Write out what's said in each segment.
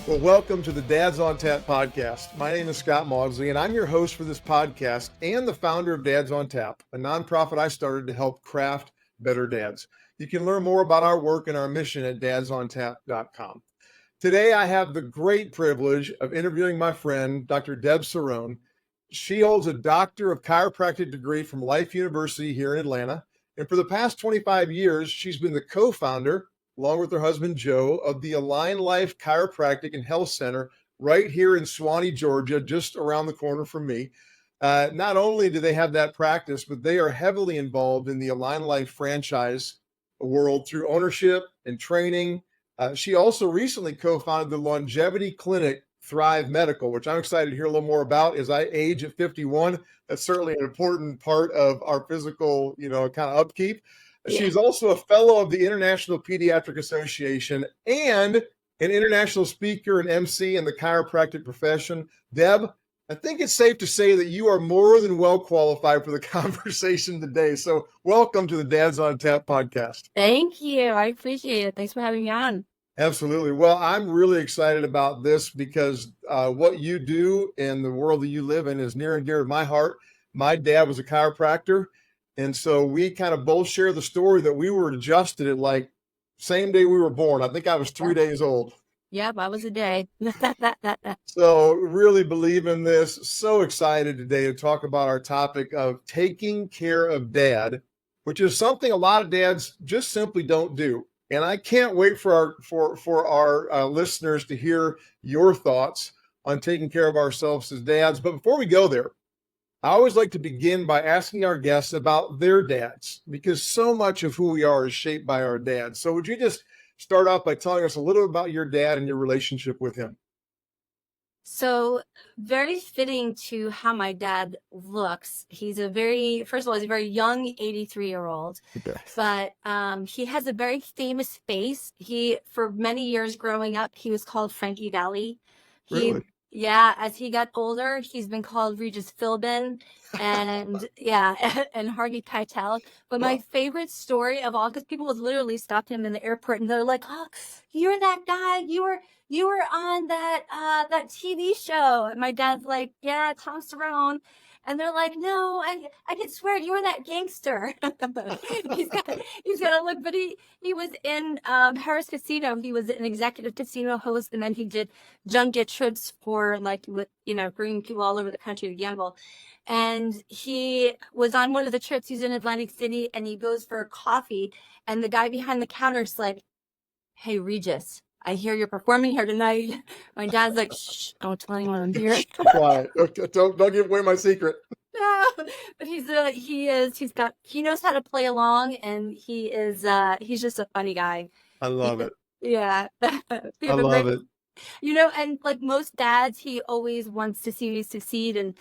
Well, welcome to the Dads on Tap podcast. My name is Scott Maudsley, and I'm your host for this podcast and the founder of Dads on Tap, a nonprofit I started to help craft better dads. You can learn more about our work and our mission at dadsontap.com. Today, I have the great privilege of interviewing my friend, Dr. Deb Cirone. She holds a Doctor of Chiropractic degree from Life University here in Atlanta. And for the past 25 years, she's been the co-founder, along with her husband, Joe, of the AlignLife Chiropractic and Health Center right here in Suwanee, Georgia, just around the corner from me. Not only do they have that practice, but they are heavily involved in the AlignLife franchise world through ownership and training. She also recently co-founded the longevity clinic Thrive Medical, which I'm excited to hear a little more about as I age at 51. That's certainly an important part of our physical, kind of upkeep. Yeah. She's also a fellow of the International Pediatric Association and an international speaker and MC in the chiropractic profession. Deb, I think it's safe to say that you are more than well qualified for the conversation today. So welcome to the Dads on Tap podcast. Thank you. I appreciate it. Thanks for having me on. Absolutely. Well, I'm really excited about this because what you do and the world that you live in is near and dear to my heart. My dad was a chiropractor. And so we kind of both share the story that we were adjusted at like same day we were born. I think I was 3 days old. Yep, I was a day. So really believe in this. So excited today to talk about our topic of taking care of dad, which is something a lot of dads just simply don't do. And I can't wait for our listeners to hear your thoughts on taking care of ourselves as dads. But before we go there, I always like to begin by asking our guests about their dads, because so much of who we are is shaped by our dads. So would you just start off by telling us a little about your dad and your relationship with him? So very fitting to how my dad looks. He's first of all, he's a very young 83-year-old, okay. But he has a very famous face. For many years growing up, he was called Frankie Valli. Really? Yeah, as he got older, he's been called Regis Philbin and and Harvey Keitel. But my favorite story of all, because people would literally stop him in the airport and they're like, "Oh, you're that guy. You were on that TV show." And my dad's like, "Yeah, Tom Cirone." And they're like, "No, I can swear you were that gangster." he's got a look, but he was in Harris Casino. He was an executive casino host, and then he did junket trips for bringing people all over the country to gamble. And he was on one of the trips. He's in Atlantic City, and he goes for a coffee, and the guy behind the counter is like, "Hey, Regis, I hear you're performing here tonight." My dad's like, "Shh, don't tell anyone I'm here." Quiet. Okay, don't give away my secret. No, but he knows how to play along, and he's just a funny guy. I love it. Yeah. I love it. And like most dads, he always wants to see me succeed, and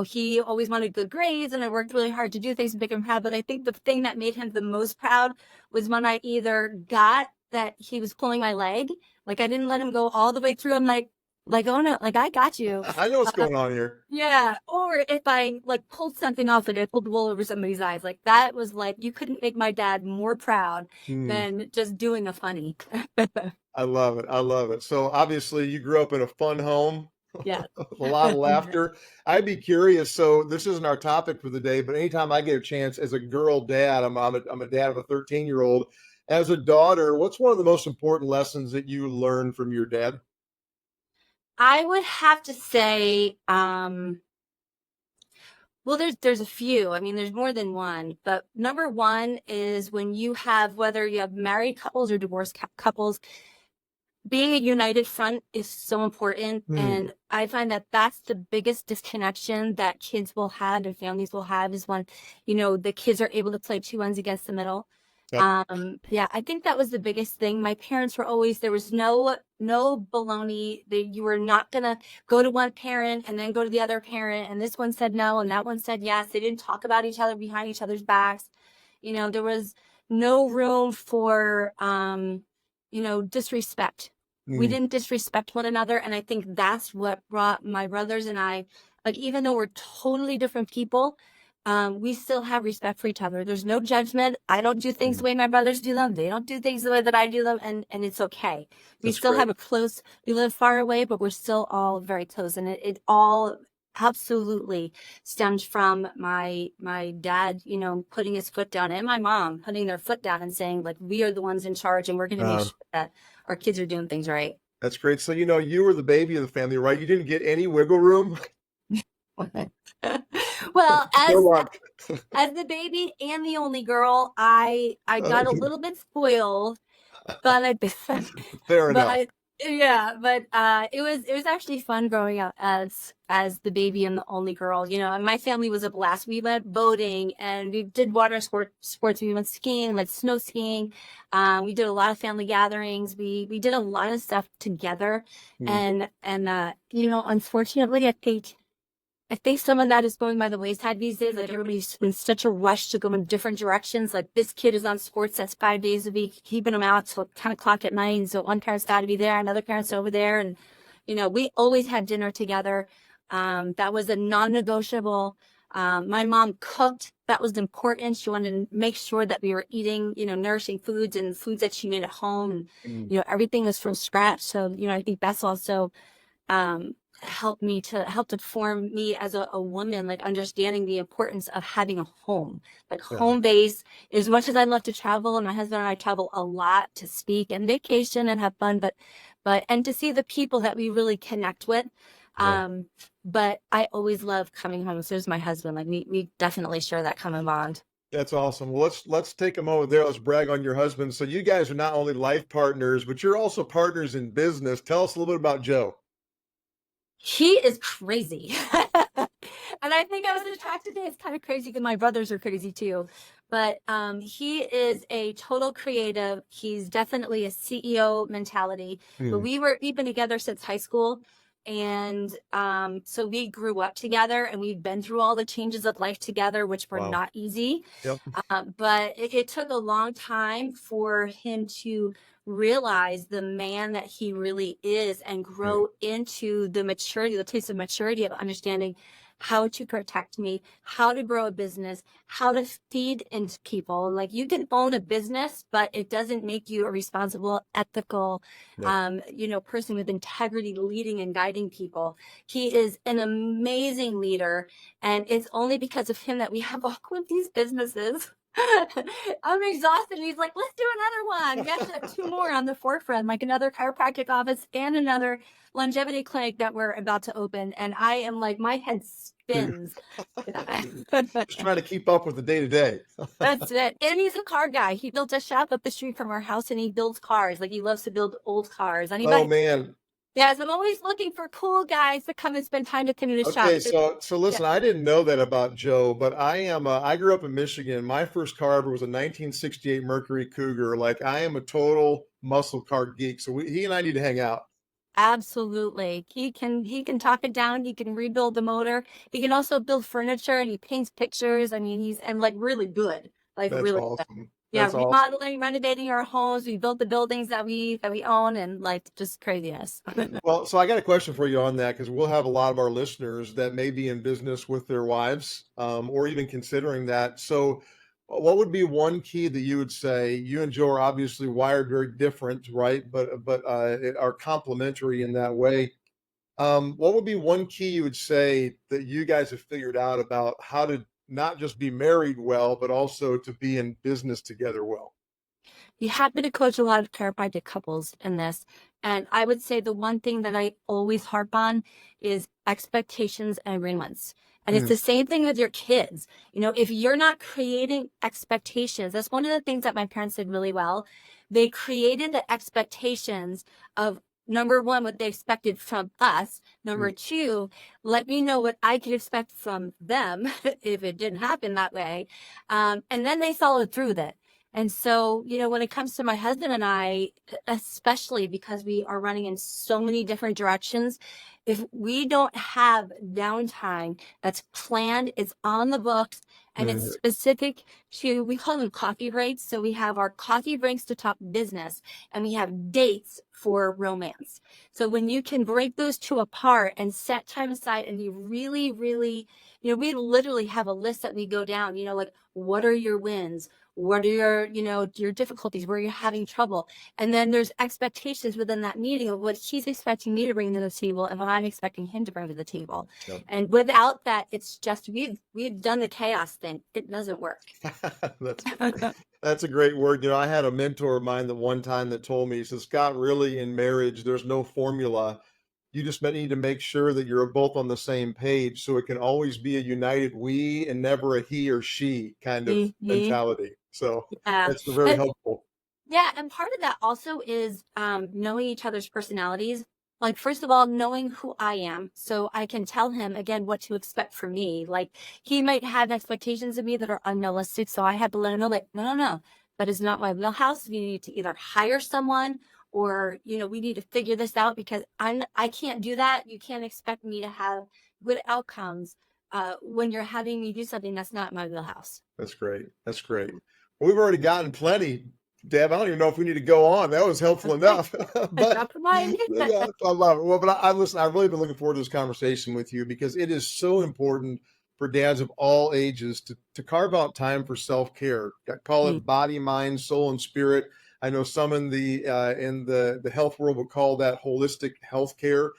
he always wanted good grades, and I worked really hard to do things to make him proud. But I think the thing that made him the most proud was when I either got that he was pulling my leg, like I didn't let him go all the way through. I'm like, "Oh no, like I got you. I know what's going on here." Yeah. Or if I pulled something off, like I pulled the wool over somebody's eyes, like that was you couldn't make my dad more proud than just doing a funny. I love it. I love it. So obviously you grew up in a fun home. Yeah. A lot of laughter. I'd be curious. So this isn't our topic for the day, but anytime I get a chance as a girl dad, I'm a dad of a 13-year-old. As a daughter, what's one of the most important lessons that you learned from your dad? I would have to say, well, there's a few. I mean, there's more than one, but number one is when whether you have married couples or divorced couples, being a united front is so important. And I find that that's the biggest disconnection that kids will have and families will have is when, the kids are able to play two ends against the middle. Yep. I think that was the biggest thing. My parents were always, there was no baloney that you were not going to go to one parent and then go to the other parent. And this one said no, and that one said yes. They didn't talk about each other behind each other's backs. There was no room for, disrespect. We didn't disrespect one another. And I think that's what brought my brothers and I, even though we're totally different people, we still have respect for each other. There's no judgment. I don't do things the way my brothers do them. They don't do things the way that I do them, and it's okay. We That's still great. we live far away, but we're still all very close, and it all absolutely stems from my dad, putting his foot down, and my mom putting their foot down and saying, like, we are the ones in charge, and we're going to make sure that our kids are doing things right. That's great. So, you were the baby of the family, right? You didn't get any wiggle room. Well, Good luck. as the baby and the only girl, I got a little bit spoiled, but Fair enough. it was actually fun growing up as the baby and the only girl. And my family was a blast. We went boating and we did water sports. We went skiing, like snow skiing. We did a lot of family gatherings. We did a lot of stuff together. And unfortunately, I think some of that is going by the wayside these days. Like, everybody's in such a rush to go in different directions. Like, this kid is on sports that's 5 days a week, keeping them out till 10 o'clock at night. And so one parent's got to be there, another parent's over there. And, we always had dinner together. That was a non-negotiable. My mom cooked. That was important. She wanted to make sure that we were eating, nourishing foods and foods that she made at home. And, everything was from scratch. So, I think that's also, helped to form me as a woman, like understanding the importance of having a home, like home base. As much as I love to travel, and my husband and I travel a lot to speak and vacation and have fun, and to see the people that we really connect with. But I always love coming home. So there's my husband. Like, we definitely share that common bond. That's awesome. Well, let's take a moment there. Let's brag on your husband. So you guys are not only life partners, but you're also partners in business. Tell us a little bit about Joe. He is crazy. And I think I was attracted to him. It's kind of crazy because my brothers are crazy too. But he is a total creative. He's definitely a CEO mentality. But we've been together since high school. And so we grew up together, and we've been through all the changes of life together, which were not easy. Yep. But it took a long time for him to realize the man that he really is and grow into the taste of maturity of understanding how to protect me, how to grow a business, how to feed into people. Like, you can own a business, but it doesn't make you a responsible, ethical, person with integrity, leading and guiding people. He is an amazing leader, and it's only because of him that we have all of these businesses. I'm exhausted. And he's like, let's do another one. We have to have 2 more on the forefront, like another chiropractic office and another longevity clinic that we're about to open. And I am like, my head spins. Just trying to keep up with the day to day. That's it. And he's a car guy. He built a shop up the street from our house, and he builds cars. Like, he loves to build old cars. Oh, man. Yes, I'm always looking for cool guys to come and spend time with him in his shop. Okay, so listen, I didn't know that about Joe, but I grew up in Michigan. My first car ever was a 1968 Mercury Cougar. Like, I am a total muscle car geek. So he and I need to hang out. Absolutely. He can talk it down. He can rebuild the motor. He can also build furniture, and he paints pictures. I mean, he's like really good. Like, That's really awesome. good. That's remodeling, renovating our homes. We built the buildings that we own, and like, just craziness. Well, so I got a question for you on that, because we'll have a lot of our listeners that may be in business with their wives, or even considering that. So what would be one key that you would say? You and Joe are obviously wired very different, right? But are complementary in that way. What would be one key you would say that you guys have figured out about how to not just be married well, but also to be in business together well? You happen to coach a lot of chiropractic couples in this. And I would say the one thing that I always harp on is expectations and agreements. And it's the same thing with your kids. If you're not creating expectations, that's one of the things that my parents did really well. They created the expectations of, number one, what they expected from us. Number two, let me know what I could expect from them if it didn't happen that way. And then they followed through with it. And so, when it comes to my husband and I, especially because we are running in so many different directions, if we don't have downtime that's planned, it's on the books, and it's specific to, we call them coffee breaks. So we have our coffee breaks to talk business, and we have dates for romance. So when you can break those two apart and set time aside and you really, really, we literally have a list that we go down, like what are your wins? What are your difficulties, where you're having trouble? And then there's expectations within that meeting of what he's expecting me to bring to the table and what I'm expecting him to bring to the table. Yep. And without that, it's just, we've done the chaos thing. It doesn't work. That's a great word. I had a mentor of mine that one time that told me, he says, Scott, really in marriage, there's no formula. You just need to make sure that you're both on the same page so it can always be a united we and never a he or she kind of mentality. So that's very helpful. Yeah. And part of that also is knowing each other's personalities. Like, first of all, knowing who I am, so I can tell him, again, what to expect from me. Like, he might have expectations of me that are unrealistic, so I have to let him know, like, no, that is not my wheelhouse. We need to either hire someone or, we need to figure this out because I can't do that. You can't expect me to have good outcomes when you're having me do something that's not my wheelhouse. That's great. That's great. Well, we've already gotten plenty. Deb, I don't even know if we need to go on. That was helpful enough. But yeah, I love it. Well, but listen, I've really been looking forward to this conversation with you because it is so important for dads of all ages to carve out time for self-care. Call it body, mind, soul, and spirit. I know some in the health world would call that holistic health care.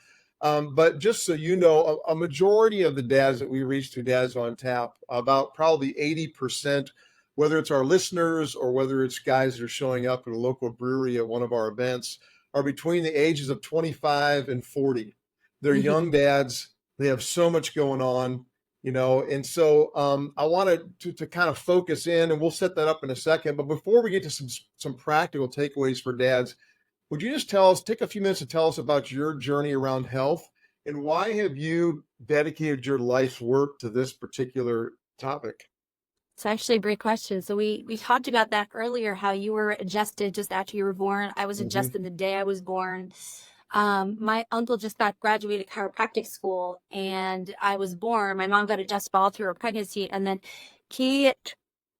But just so you know, a majority of the dads that we reach through Dads on Tap, about probably 80%, whether it's our listeners or whether it's guys that are showing up at a local brewery at one of our events, are between the ages of 25 and 40. They're young dads. They have so much going on, and so I wanted to kind of focus in, and we'll set that up in a second. But before we get to some practical takeaways for dads, would you just take a few minutes to tell us about your journey around health and why have you dedicated your life's work to this particular topic? It's actually a great question. So we talked about that earlier, how you were adjusted just after you were born. I was adjusted the day I was born. My uncle just graduated chiropractic school and I was born. My mom got adjusted all through her pregnancy and then he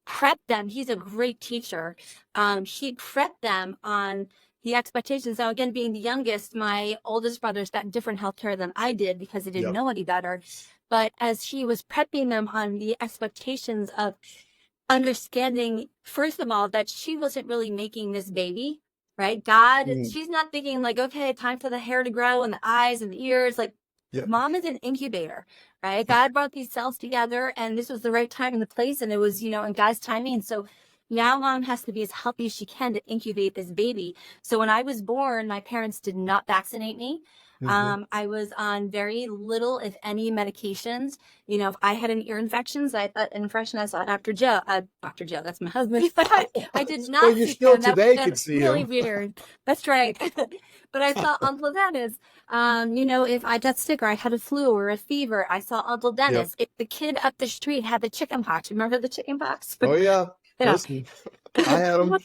prepped them. He's a great teacher. He prepped them on the expectations. Now, again, being the youngest, my oldest brother's got different healthcare than I did because he didn't know any better. But as he was prepping them on the expectations of understanding, first of all, that she wasn't really making this baby, right? God, she's not thinking like, okay, time for the hair to grow and the eyes and the ears. Like, mom is an incubator, right? God brought these cells together and this was the right time and the place. And it was, in God's timing. And so now mom has to be as healthy as she can to incubate this baby. So when I was born, my parents did not vaccinate me. I was on very little, if any, medications. If I had an ear infection, I thought Dr. Joe. Dr. Joe, that's my husband. But I did not. Well, you still today could see really him. Weird. That's right. But I saw Uncle Dennis. If I got sick or I had a flu or a fever, I saw Uncle Dennis. If the kid up the street had the chicken pox, remember the chicken pox? Oh yeah. Listen, I had them.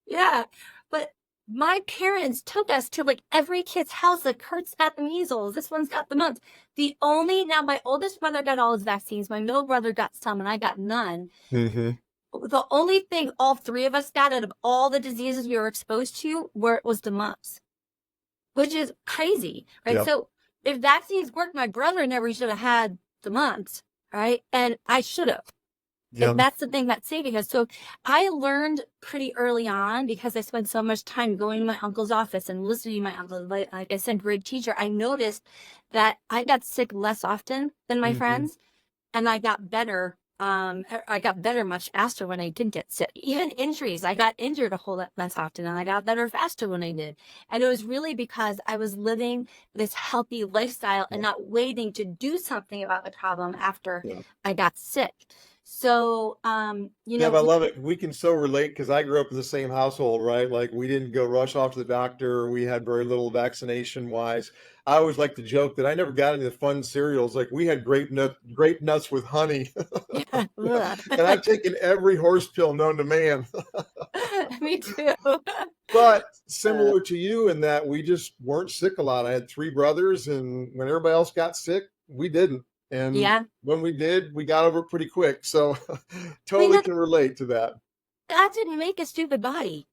Yeah, but my parents took us to like every kid's house. Like, Kurt's got the measles. This one's got the mumps. Now my oldest brother got all his vaccines. My middle brother got some and I got none. The only thing all three of us got out of all the diseases we were exposed to was the mumps, which is crazy, right? So if vaccines worked, my brother never should have had the mumps, right? And I should have. And that's the thing that's saving us. So I learned pretty early on because I spent so much time going to my uncle's office and listening to my uncle. Like I said, great teacher. I noticed that I got sick less often than my friends, and I got better. I got better much faster when I didn't get sick. Even injuries, I got injured a whole lot less often, and I got better faster when I did. And it was really because I was living this healthy lifestyle and not waiting to do something about the problem after I got sick. So, Yeah, I love it. We can so relate because I grew up in the same household, right? Like we didn't go rush off to the doctor. We had very little vaccination wise. I always like to joke that I never got any of the fun cereals. Like we had grape nuts with honey. And I've taken every horse pill known to man. Me too. But similar to you in that we just weren't sick a lot. I had three brothers, and when everybody else got sick, we didn't. And when we did, we got over it pretty quick. So totally can relate to that. God didn't make a stupid body.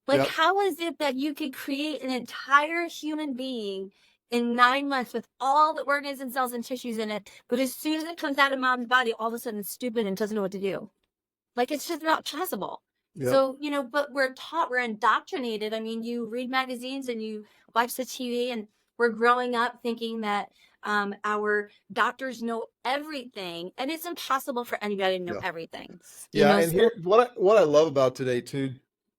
Like, Yep. how is it that you could create an entire human being in 9 months with all the organs and cells and tissues in it, but as soon as it comes out of mom's body, all of a sudden it's stupid and doesn't know what to do? Like, it's just not possible. Yep. So, but we're taught, we're indoctrinated. I mean, you read magazines and you watch the TV, and we're growing up thinking that our doctors know everything, and it's impossible for anybody to know Yeah. everything. Yeah. And So here, what I love about today too,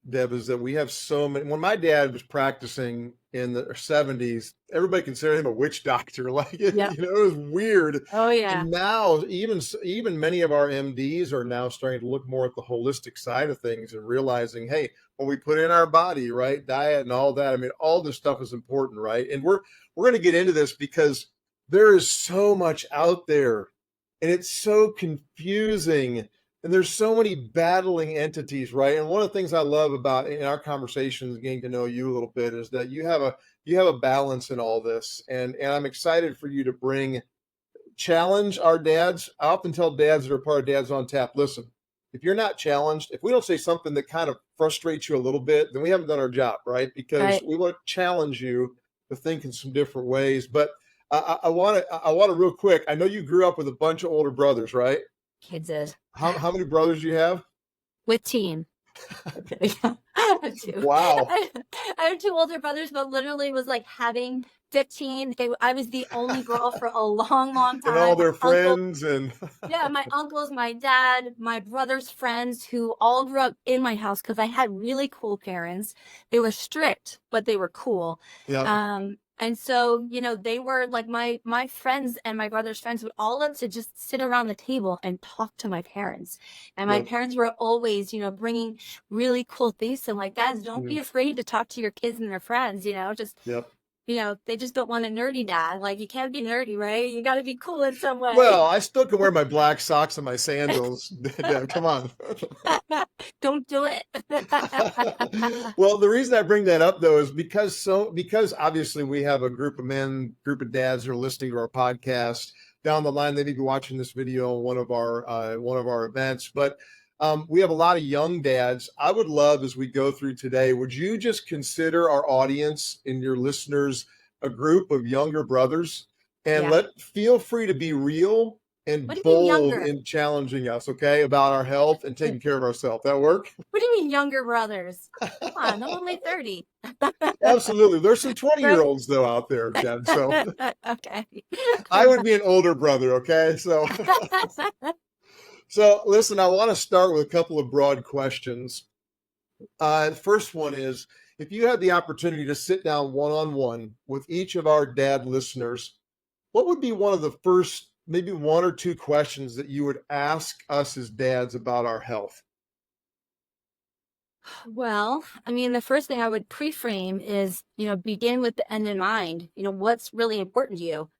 Deb, is that we have so many. When my dad was practicing in the 70s, everybody considered him a witch doctor. Like, yeah. it was weird. Oh yeah. And now, even many of our MDs are now starting to look more at the holistic side of things and realizing, hey, what we put in our body, right, diet and all that. I mean, all this stuff is important, right? And we're going to get into this because there is so much out there, and it's so confusing, and there's so many battling entities, right? And one of the things I love about in our conversations, getting to know you a little bit, is that you have a balance in all this, and I'm excited for you to challenge our dads. I often tell dads that are part of Dads on Tap, listen, if you're not challenged, if we don't say something that kind of frustrates you a little bit, then we haven't done our job, right? Because Right. we want to challenge you to think in some different ways. But I want to real quick. I know you grew up with a bunch of older brothers, right? Kids is How many brothers do you have? with teen. Okay. I have two. Wow. I have two older brothers, but literally was like having 15. I was the only girl for a long, long And all time. their Uncle, friends and yeah, my uncles, my dad, my brother's friends, who all grew up in my house because I had really cool parents. They were strict, but they were cool. yeah, And so, they were like my friends, and my brother's friends would all love to just sit around the table and talk to my parents. And my yep, parents were always, bringing really cool things. So like, guys, don't be mm, afraid to talk to your kids and their friends, just, yep. they just don't want a nerdy dad. Like, you can't be nerdy, right? You got to be cool in some Well, way. I still can wear my black socks and my sandals. Deb, come on. Don't do it. Well, the reason I bring that up though is because obviously we have a group of group of dads who are listening to our podcast. Down the line, they may be watching this video on one of our events, but we have a lot of young dads. I would love, as we go through today, would you just consider our audience and your listeners a group of younger brothers, and Yeah. feel free to be real and What do you mean bold younger? in challenging us, okay, about our health and taking care of ourselves. That work? What do you mean younger brothers? Come on, I'm only 30. Absolutely. There's some Right? 20-year-olds though out there, Deb. So Okay. I would be an older brother, okay? So listen, I want to start with a couple of broad questions. The first one is, if you had the opportunity to sit down one-on-one with each of our dad listeners, what would be one of the first, maybe one or two questions that you would ask us as dads about our health? Well, I mean, the first thing I would pre-frame is, begin with the end in mind. What's really important to you?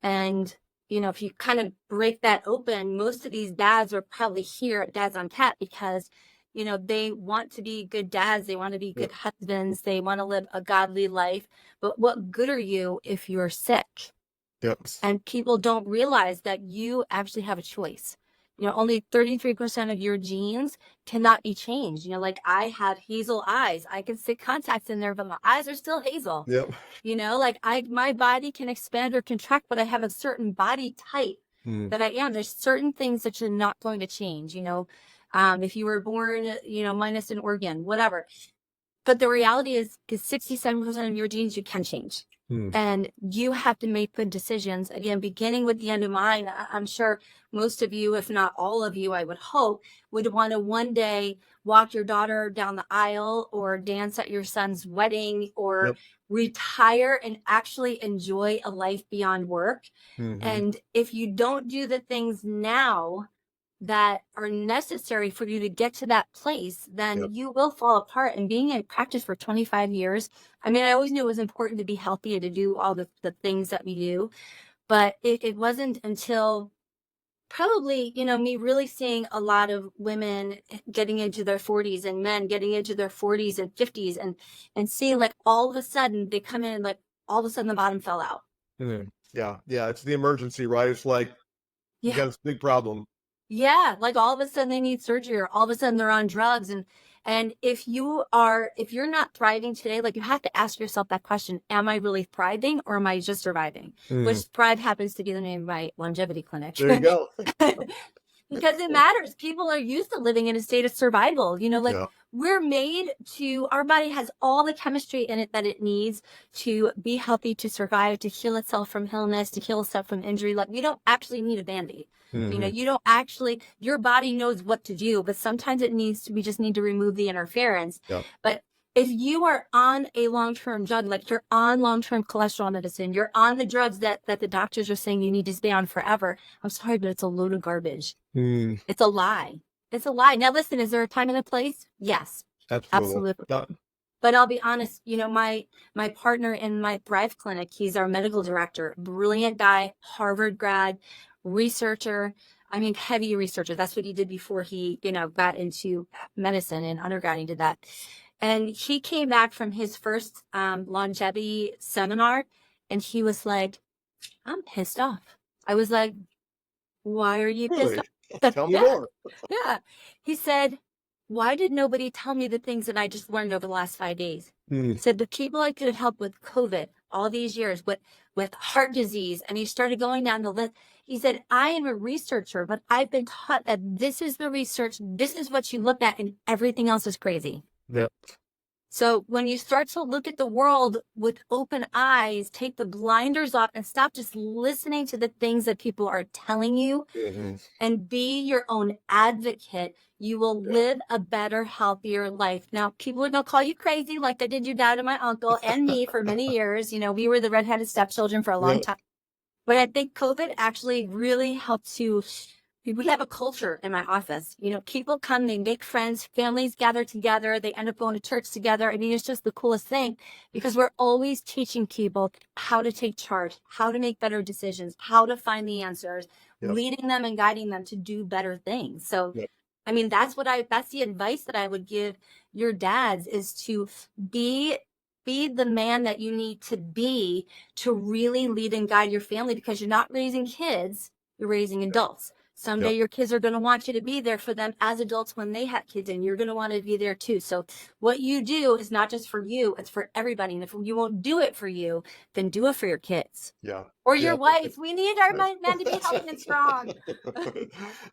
And, if you kind of break that open, most of these dads are probably here at Dads on Tap because, they want to be good dads. They want to be Yep. good husbands. They want to live a godly life. But what good are you if you're sick? Yep. And people don't realize that you actually have a choice. Only 33% of your genes cannot be changed. Like, I have hazel eyes. I can stick contacts in there, but my eyes are still hazel. Yep. Like, my body can expand or contract, but I have a certain body type Hmm. that I am. There's certain things that you're not going to change. If you were born, minus an organ, whatever. But the reality is 67% of your genes you can change. Hmm. And you have to make good decisions. Again, beginning with the end in mind. I'm sure most of you, if not all of you, I would hope, would want to one day walk your daughter down the aisle or dance at your son's wedding or Yep. retire and actually enjoy a life beyond work. Mhm. And if you don't do the things now that are necessary for you to get to that place, then Yep. you will fall apart. And being in practice for 25 years, I mean, I always knew it was important to be healthy and to do all the things that we do. But it wasn't until probably, me really seeing a lot of women getting into their 40s and men getting into their 40s and 50s and seeing like all of a sudden they come in, like all of a sudden the bottom fell out. Mhm. Yeah. Yeah. It's the emergency, right? It's like, you Yeah. got this big problem. Yeah, like all of a sudden they need surgery, or all of a sudden they're on drugs, and And if you're not thriving today, like you have to ask yourself that question, am I really thriving or am I just surviving? Which Thrive happens to be the name of my longevity clinic. There you go. Because it matters. People are used to living in a state of survival. Like Yeah. we're made to, our body has all the chemistry in it that it needs to be healthy, to survive, to heal itself from illness, to heal itself from injury. Like you don't actually need a Band-Aid. You don't actually, your body knows what to do, but sometimes we just need to remove the interference. Yeah. But if you are on a long-term drug, like you're on long-term cholesterol medicine, you're on the drugs that the doctors are saying you need to stay on forever. I'm sorry, but it's a load of garbage. It's a lie. It's a lie. Now, listen, is there a time and a place? Yes, absolutely. Yeah. But I'll be honest, my partner in my Thrive clinic, he's our medical director, brilliant guy, Harvard grad, researcher. I mean, heavy researcher. That's what he did before he, got into medicine and undergrad. He did that. And he came back from his first longevity seminar and he was like, I'm pissed off. I was like, why are you pissed off? Tell me more. Yeah. He said, why did nobody tell me the things that I just learned over the last 5 days? He said, the people I could help with COVID all these years, with heart disease. And he started going down the list. He said, I am a researcher, but I've been taught that this is the research. This is what you look at and everything else is crazy. Yep. So when you start to look at the world with open eyes, take the blinders off and stop just listening to the things that people are telling you and be your own advocate, you will live a better, healthier life. Now, people are going to call you crazy like they did your dad and my uncle and me for many years. We were the redheaded stepchildren for a long time. But I think COVID actually really helped to... We have a culture in my office. People come, they make friends, families gather together, they end up going to church together. I mean, it's just the coolest thing because we're always teaching people how to take charge, how to make better decisions, how to find the answers, leading them and guiding them to do better things. So, I mean, that's the advice that I would give your dads is to be the man that you need to be to really lead and guide your family because you're not raising kids, you're raising adults. Someday your kids are going to want you to be there for them as adults when they have kids and you're going to want to be there too. So what you do is not just for you, it's for everybody. And if you won't do it for you, then do it for your kids. Yeah. Or your wife. We need our men to be healthy and strong.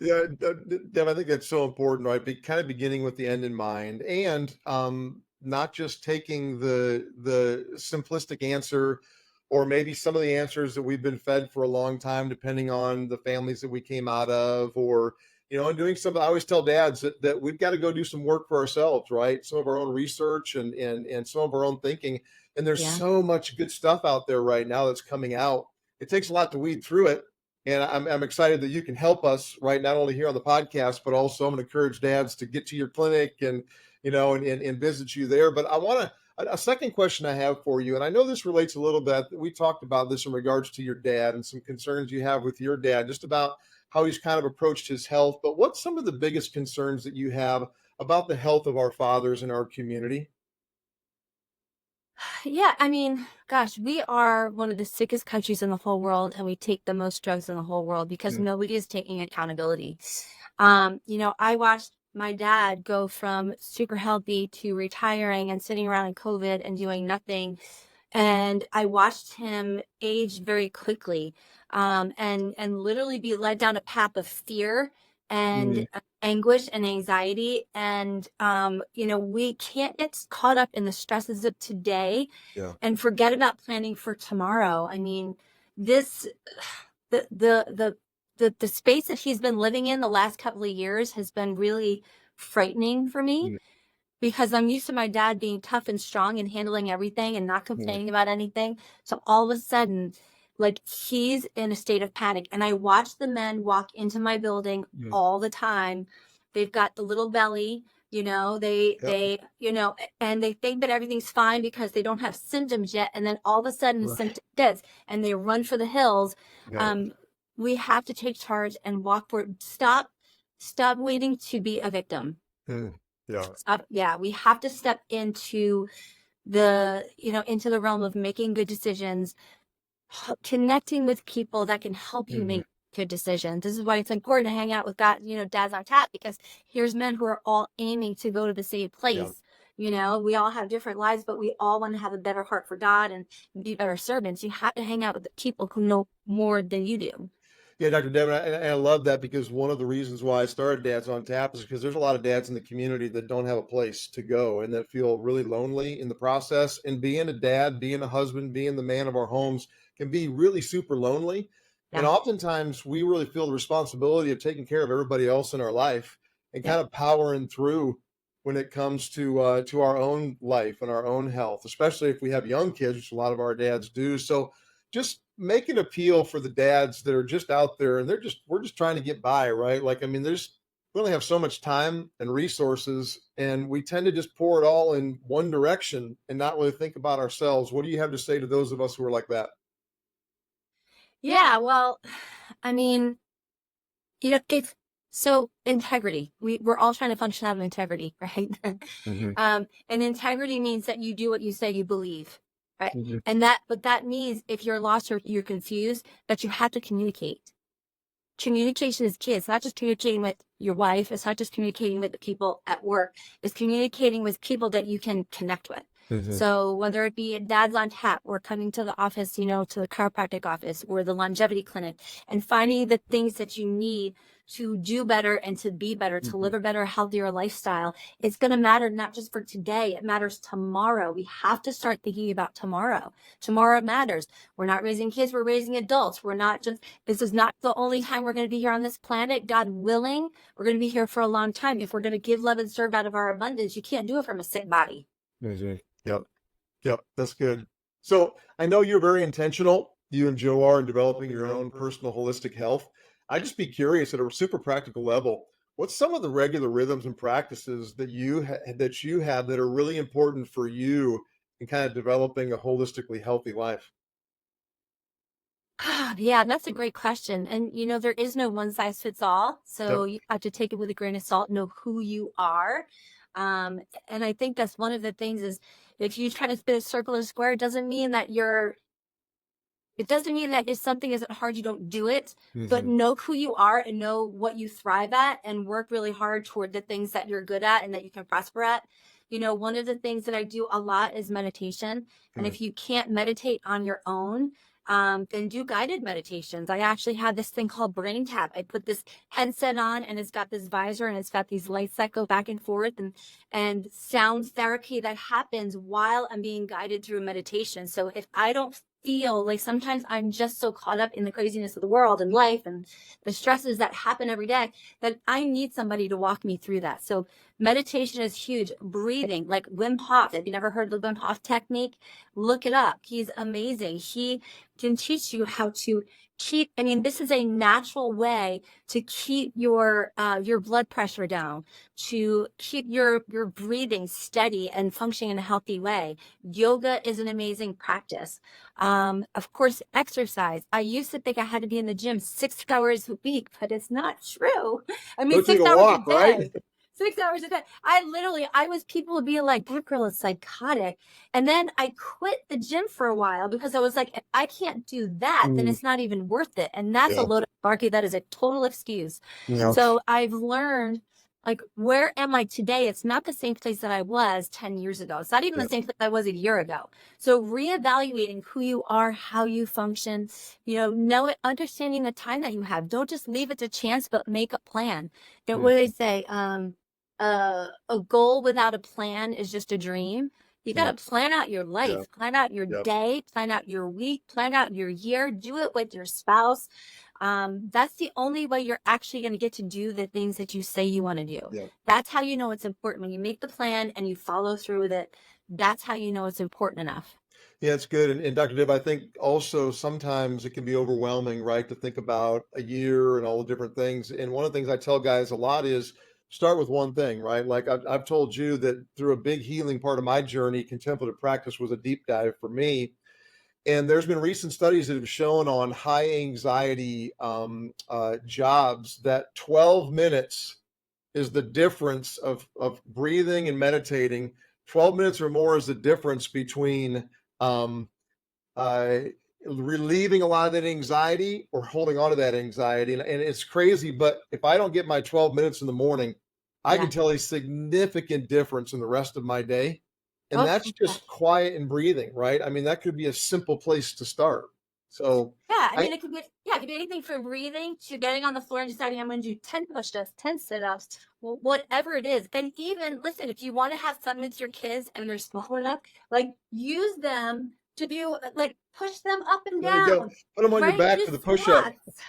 Yeah, Deb, I think that's so important, right? Kind of beginning with the end in mind and not just taking the simplistic answer or maybe some of the answers that we've been fed for a long time, depending on the families that we came out of, or, and doing something. I always tell dads that we've got to go do some work for ourselves, right? Some of our own research and some of our own thinking. And there's so much good stuff out there right now that's coming out. It takes a lot to weed through it. And I'm excited that you can help us, right? Not only here on the podcast, but also I'm going to encourage dads to get to your clinic and visit you there. But a second question I have for you, and I know this relates a little bit. We talked about this in regards to your dad and some concerns you have with your dad, just about how he's kind of approached his health. But what's some of the biggest concerns that you have about the health of our fathers in our community? Yeah, I mean, gosh, we are one of the sickest countries in the whole world, and we take the most drugs in the whole world because nobody is taking accountability. I watched my dad go from super healthy to retiring and sitting around in COVID and doing nothing. And I watched him age very quickly, and literally be led down a path of fear and anguish and anxiety. And, we can't get caught up in the stresses of today and forget about planning for tomorrow. I mean, the space that he's been living in the last couple of years has been really frightening for me because I'm used to my dad being tough and strong and handling everything and not complaining about anything. So all of a sudden, like he's in a state of panic. And I watch the men walk into my building all the time. They've got the little belly, they and they think that everything's fine because they don't have symptoms yet. And then all of a sudden the symptom hits and they run for the hills. We have to take charge and walk forward. Stop waiting to be a victim. We have to step into into the realm of making good decisions, connecting with people that can help you make good decisions. This is why it's important to hang out with dads on tap, because here's men who are all aiming to go to the same place. We all have different lives, but we all want to have a better heart for God and be better servants. You have to hang out with the people who know more than you do. Yeah, Dr. Devin, I love that, because one of the reasons why I started Dads on Tap is because there's a lot of dads in the community that don't have a place to go and that feel really lonely in the process. And being a dad, being a husband, being the man of our homes can be really super lonely. And Yeah. oftentimes we really feel the responsibility of taking care of everybody else in our life and kind of powering through when it comes to our own life and our own health, especially if we have young kids, which a lot of our dads do. So just make an appeal for the dads that are just out there and we're just trying to get by, right? Like, I mean, we only have so much time and resources, and we tend to just pour it all in one direction and not really think about ourselves. What do you have to say to those of us who are like that? Yeah, well, I mean, it's so integrity. We're all trying to function out of integrity, right? And integrity means that you do what you say you believe, right? But that means if you're lost or you're confused, that you have to communicate. Communication is key. It's not just communicating with your wife. It's not just communicating with the people at work. It's communicating with people that you can connect with. So whether it be dads on tap or coming to the office, to the chiropractic office or the longevity clinic, and finding the things that you need to do better and to be better, to live a better, healthier lifestyle, it's going to matter not just for today. It matters tomorrow. We have to start thinking about tomorrow. Tomorrow matters. We're not raising kids. We're raising adults. This is not the only time we're going to be here on this planet. God willing, we're going to be here for a long time. If we're going to give, love, and serve out of our abundance, you can't do it from a sick body. Yep. That's good. So I know you're very intentional, you and Joe are, in developing your own personal holistic health. I'd just be curious, at a super practical level, what's some of the regular rhythms and practices that you have that are really important for you in kind of developing a holistically healthy life? Yeah, that's a great question. And there is no one size fits all. So Yep. you have to take it with a grain of salt, know who you are. And I think that's one of the things is, if you try to spin a circle or square, it doesn't mean that if something isn't hard, you don't do it, but know who you are and know what you thrive at and work really hard toward the things that you're good at and that you can prosper at. One of the things that I do a lot is meditation. And if you can't meditate on your own, then do guided meditations. I actually had this thing called Brain Tap. I put this headset on and it's got this visor and it's got these lights that go back and forth, and sound therapy that happens while I'm being guided through meditation. So if I don't feel like, sometimes I'm just so caught up in the craziness of the world and life and the stresses that happen every day that I need somebody to walk me through that. So meditation is huge. Breathing, like Wim Hof. If you never heard of the Wim Hof technique, look it up. He's amazing. He can teach you how to this is a natural way to keep your blood pressure down, to keep your breathing steady and functioning in a healthy way. Yoga is an amazing practice. Of course, exercise. I used to think I had to be in the gym 6 hours a week, but it's not true. I mean, Go take 6 a hours walk, a day. right? 6 hours a day. People would be like, that girl is psychotic. And then I quit the gym for a while because I was like, if I can't do that, then it's not even worth it. And that's a load of malarkey. That is a total excuse. So I've learned, like, where am I today? It's not the same place that I was 10 years ago. It's not even the same place I was a year ago. So reevaluating who you are, how you function, understanding the time that you have. Don't just leave it to chance, but make a plan. What do they say? A goal without a plan is just a dream. You got to plan out your life, plan out your day, plan out your week, plan out your year, do it with your spouse. That's the only way you're actually going to get to do the things that you say you want to do. That's how you know it's important. When you make the plan and you follow through with it, that's how you know it's important enough. Yeah, it's good. And Dr. Dib, I think also sometimes it can be overwhelming, right, to think about a year and all the different things. And one of the things I tell guys a lot is start with one thing, right? Like I've told you that through a big healing part of my journey, contemplative practice was a deep dive for me. And there's been recent studies that have shown on high anxiety jobs that 12 minutes is the difference of breathing and meditating. 12 minutes or more is the difference between um, uh, relieving a lot of that anxiety or holding on to that anxiety. And it's crazy, but if I don't get my 12 minutes in the morning, I can Yeah. tell a significant difference in the rest of my day. And Oh, that's yeah. just quiet and breathing, right? I mean, that could be a simple place to start. So Yeah, I I, mean, it could be anything from breathing to getting on the floor and deciding I'm going to do 10 push-ups, 10 sit-ups, whatever it is. And even, listen, if you want to have fun with your kids and they're small enough, like, use them to do, like, push them up and there you go. down, Put them on your right? back Do for the push-up. squats.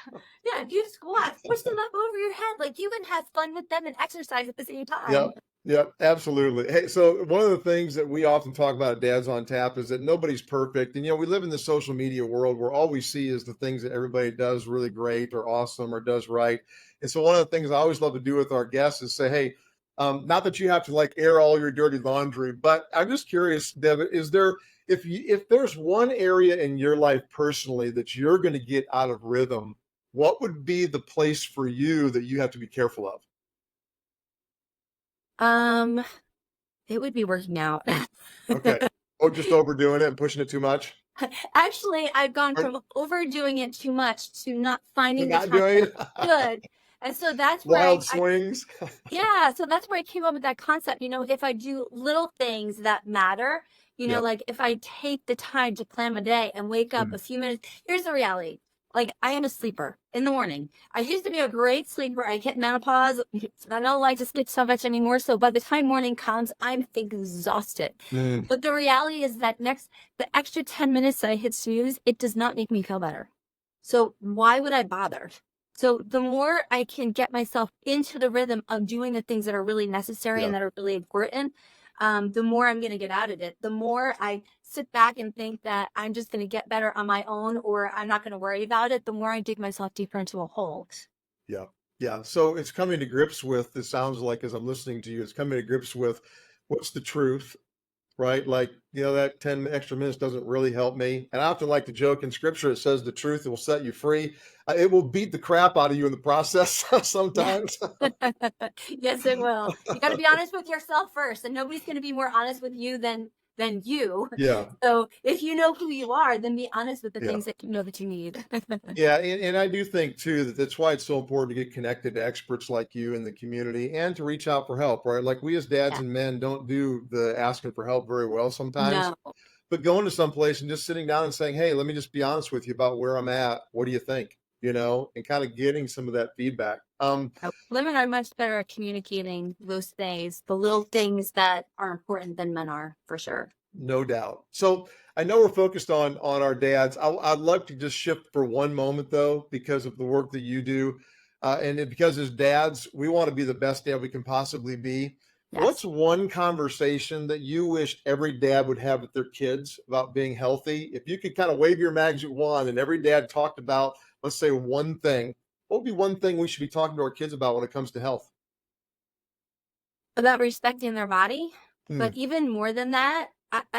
Yeah, do squats. Push them up over your head. Like, you can have fun with them and exercise at the same Yep. time. Yep. Absolutely. Hey, so one of the things that we often talk about at Dads on Tap is that nobody's perfect. And, we live in the social media world where all we see is the things that everybody does really great or awesome or does right. And so one of the things I always love to do with our guests is say, hey, not that you have to like air all your dirty laundry, but I'm just curious, Deb, is there, if there's one area in your life personally that you're going to get out of rhythm, what would be the place for you that you have to be careful of? Um, it would be working out. Okay. Oh, just overdoing it and pushing it too much? Actually, I've gone Or from overdoing it too much to not finding the not time doing that it? I should. And so that's where Wild swings? yeah, so that's where I came up with that concept. If I do little things that matter, Yep. like if I take the time to plan my day and wake up Mm. a few minutes, here's the reality. Like, I am a sleeper in the morning. I used to be a great sleeper. I hit menopause. I don't like to sleep so much anymore. So by the time morning comes, I'm exhausted. Mm. But the reality is that the extra 10 minutes that I hit snooze, it does not make me feel better. So why would I bother? So the more I can get myself into the rhythm of doing the things that are really necessary and Yep. that are really important, the more I'm going to get out of it. The more I sit back and think that I'm just going to get better on my own or I'm not going to worry about it, the more I dig myself deeper into a hole. Yeah. Yeah. So it's coming to grips with, it sounds like as I'm listening to you, it's coming to grips with what's the truth, right? Like, that 10 extra minutes doesn't really help me. And I often like to joke in scripture, it says the truth will set you free. It will beat the crap out of you in the process Yeah. sometimes. Yes, it will. You got to be honest with yourself first, and nobody's going to be more honest with you than you. Yeah. So if you know who you are, then be honest with the Yeah. things that you know that you need. Yeah, and I do think too that that's why it's so important to get connected to experts like you in the community and to reach out for help, right? Like we as dads Yeah. and men don't do the asking for help very well sometimes, No. but going to someplace and just sitting down and saying, "Hey, let me just be honest with you about where I'm at. What do you think?" And kind of getting some of that feedback. Women are much better at communicating those things, the little things that are important than men are, for sure. No doubt. So I know we're focused on our dads. I'd love to just shift for one moment though, because of the work that you do, because as dads, we want to be the best dad we can possibly be. What's Yes. one conversation that you wish every dad would have with their kids about being healthy? If you could kind of wave your magic wand and every dad talked about, let's say, one thing, what would be one thing we should be talking to our kids about when it comes to health? About respecting their body. Hmm. But even more than that,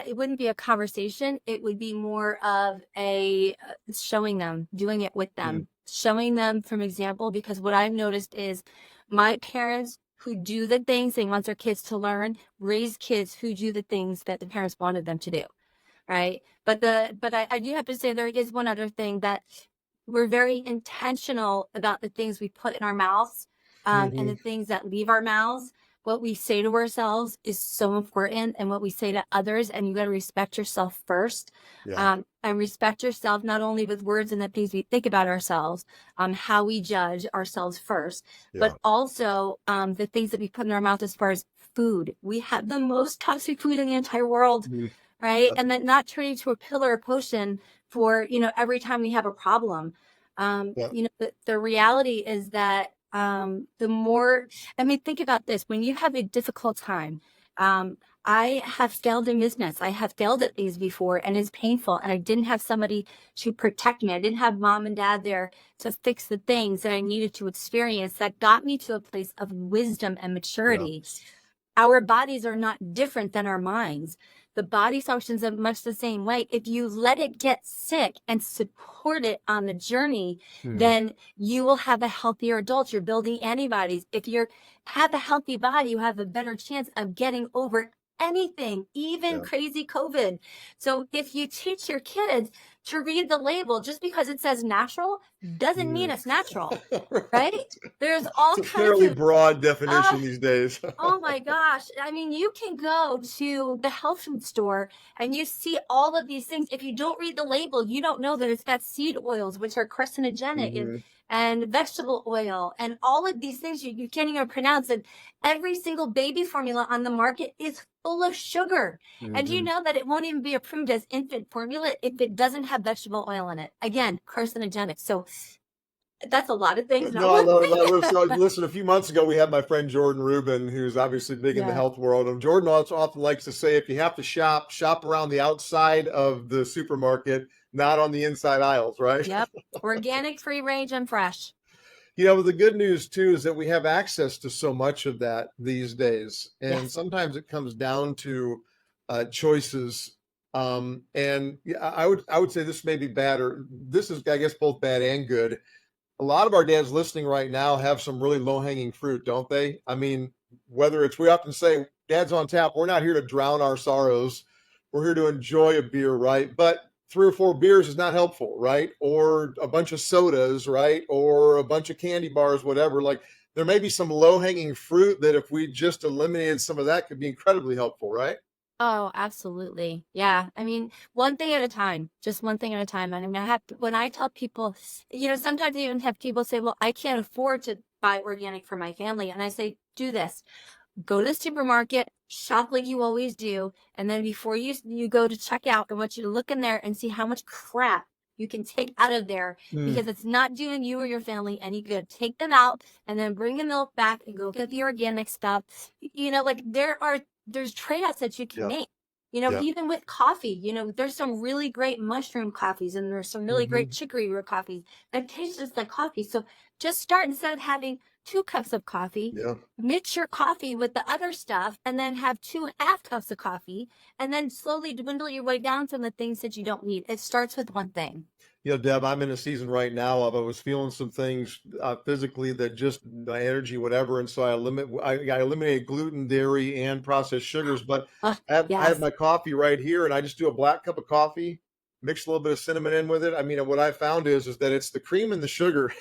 it wouldn't be a conversation. It would be more of a showing them, doing it with Hmm. them, showing them from example. Because what I've noticed is my parents who do the things they want their kids to learn raise kids who do the things that the parents wanted them to do. Right. But I do have to say there is one other thing that we're very intentional about the things we put in our mouths, and Hmm. the things that leave our mouths. What we say to ourselves is so important, and what we say to others. And you got to respect yourself first, Yeah. and respect yourself not only with words and the things we think about ourselves, how we judge ourselves first, Yeah. but also the things that we put in our mouth as far as food. We have the most toxic food in the entire world, Mhm. right? And then not turning to a pill or a potion for, every time we have a problem. Yeah. The reality is that the more, I mean, think about this. When you have a difficult time, I have failed in business. I have failed at these before, and it's painful. And I didn't have somebody to protect me. I didn't have mom and dad there to fix the things that I needed to experience that got me to a place of wisdom and Yeah. maturity. Our bodies are not different than our minds. The body functions in much the same way. If you let it get sick and support it on the journey, Hmm. then you will have a healthier adult. You're building antibodies. If you have a healthy body, you have a better chance of getting over anything, even Yeah. crazy COVID. So if you teach your kids to read the label. Just because it says natural doesn't mean it's natural, right? There's all It's a kinds fairly of, broad uh, definition these days. oh my gosh. I mean, you can go to the health food store and you see all of these things. If you don't read the label, you don't know that it's got seed oils, which are carcinogenic, Mhm. and vegetable oil, and all of these things you can't even pronounce. And every single baby formula on the market is full of sugar. And you Mhm. know that it won't even be approved as infant formula if it doesn't have vegetable oil in it. Again, carcinogenic. So that's a lot of things, not No, I one love it. I love it. thing. So, listen, a few months ago, we had my friend Jordan Rubin, who's obviously big in the Yeah. health world. And Jordan also often likes to say, if you have to shop, shop around the outside of the supermarket, not on the inside aisles, right? Yep. Organic, free range, and fresh. The good news too is that we have access to so much of that these days. And Yes. sometimes it comes down to choices. And yeah, I would say this may be bad, or this is, I guess, both bad and good. A lot of our dads listening right now have some really low hanging fruit, don't they? I mean, whether it's, we often say, Dad's on Tap, we're not here to drown our sorrows. We're here to enjoy a beer, right? But 3 or 4 beers is not helpful, right? Or a bunch of sodas, right? Or a bunch of candy bars, whatever. Like, there may be some low hanging fruit that if we just eliminated some of that could be incredibly helpful, right? Oh, absolutely. Yeah. I mean, one thing at a time, just one thing at a time. I mean, when I tell people, sometimes I even have people say, well, I can't afford to buy organic for my family. And I say, do this. Go to the supermarket, shop like you always do, and then before you go to check out, I want you to look in there and see how much crap you can take out of there, Mm, because it's not doing you or your family any good. Take them out and then bring the milk back and go get the organic stuff. Like there's trade-offs that you can yeah, make. yeah. Even with coffee, there's some really great mushroom coffees, and there's some really great Hmm. chicory root coffees that taste just like coffee. So just start, instead of having 2 cups of coffee, Yeah. mix your coffee with the other stuff, and then have 2 half cups of coffee, and then slowly dwindle your way down from the things that you don't need. It starts with one thing. Deb, I'm in a season right now of, I was feeling some things physically that just my energy, whatever, and so I eliminated gluten, dairy, and processed sugars. But Oh, I have yes. my coffee right here, and I just do a black cup of coffee, mix a little bit of cinnamon in with it. I mean, and what I found is that it's the cream and the sugar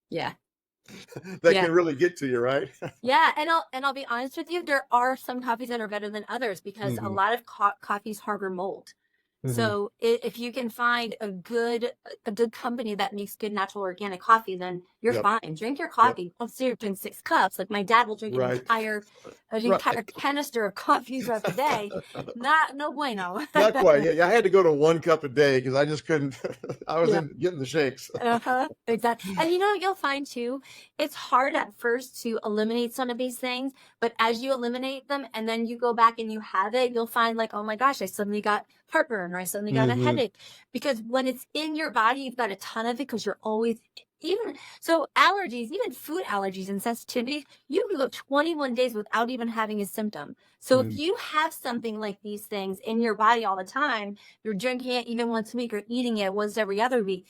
Yeah. that Yeah. can really get to you, right? Yeah, and I'll be honest with you, there are some coffees that are better than others, because a Hmm. lot of coffees harbor mold. Hmm. So if you can find a good company that makes good natural organic coffee, then you're Yep. fine. Drink your Yep. coffee. Don't sit here drinking 6 cups. Like my dad will drink an Right. entire Right. canister of coffee throughout the day. Not no bueno. Not quite. Yeah, I had to go to 1 cup a day because I just couldn't. I was Yeah. in getting the shakes. Uh-huh. Exactly. And what you'll find too, it's hard at first to eliminate some of these things, but as you eliminate them and then you go back and you have it, you'll find like, oh my gosh, I suddenly got heartburn, or I suddenly got a Hmm. headache. Because when it's in your body, you've got a ton of it, because you're always, even so, allergies, even food allergies and sensitivity, you can go 21 days without even having a symptom. So if you have something like these things in your body all the time, you're drinking it even once a week or eating it once every other week,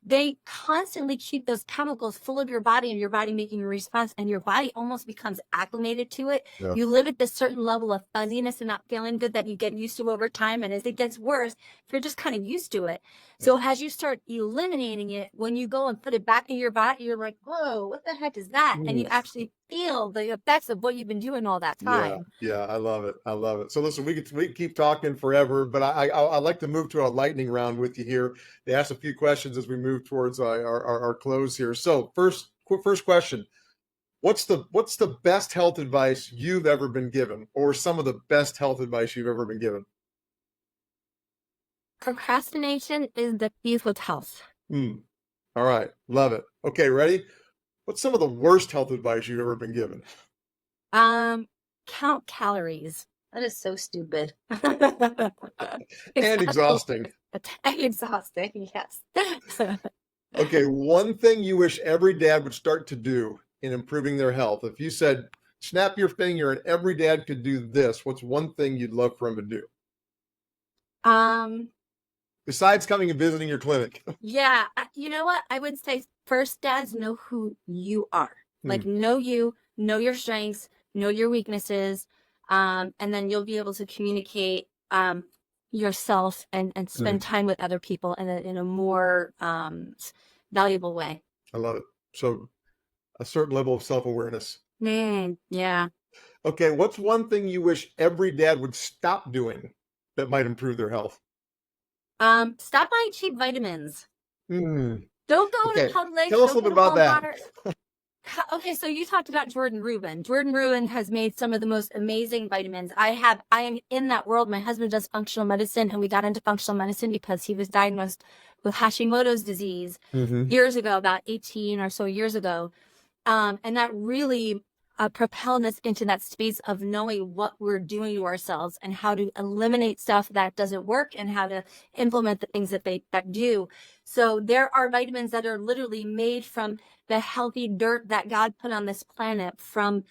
they constantly keep those chemicals full of your body, and your body making a response, and your body almost becomes acclimated to it. Yeah. You live at this certain level of fuzziness and not feeling good that you get used to over time. And as it gets worse, you're just kind of used to it. So as you start eliminating it, when you go and put it back in your body, you're like, whoa, what the heck is that? And you Mm. actually feel the effects of what you've been doing all that Yeah, time. yeah, I love it. I love it. So listen, we can keep talking forever, but I'd like to move to a lightning round with you here. They ask a few questions as we move towards our close here. So first question: what's the best health advice you've ever been given, or some of the best health advice you've ever been given? Procrastination is the thief with health. Hmm. All right, love it. Okay, ready? What's some of the worst health advice you've ever been given? Um, Count calories. That is so stupid. And Exactly. exhausting. Exhausting, yes. Okay, one thing you wish every dad would start to do in improving their health. If you said, snap your finger and every dad could do this, what's one thing you'd love for him to do? Um, Besides coming and visiting your clinic. yeah, you know what? I would say first, dads, know who you are. Hmm. Like, know you, know your strengths, know your weaknesses, and then you'll be able to communicate yourself and spend time with other people in a more valuable way. I love it. So a certain level of self-awareness. Yeah. Okay, what's one thing you wish every dad would stop doing that might improve their health? Stop buying cheap vitamins. Hmm. Don't go to Okay, Publix. tell us a Don't little go bit to about that. Walmart. Okay, so you talked about Jordan Rubin. Jordan Rubin has made some of the most amazing vitamins. I am in that world. My husband does functional medicine, and we got into functional medicine because he was diagnosed with Hashimoto's disease years ago, about 18 or so years ago. And that really propelled us into that space of knowing what we're doing to ourselves and how to eliminate stuff that doesn't work and how to implement the things that do. So there are vitamins that are literally made from the healthy dirt that God put on this planet, from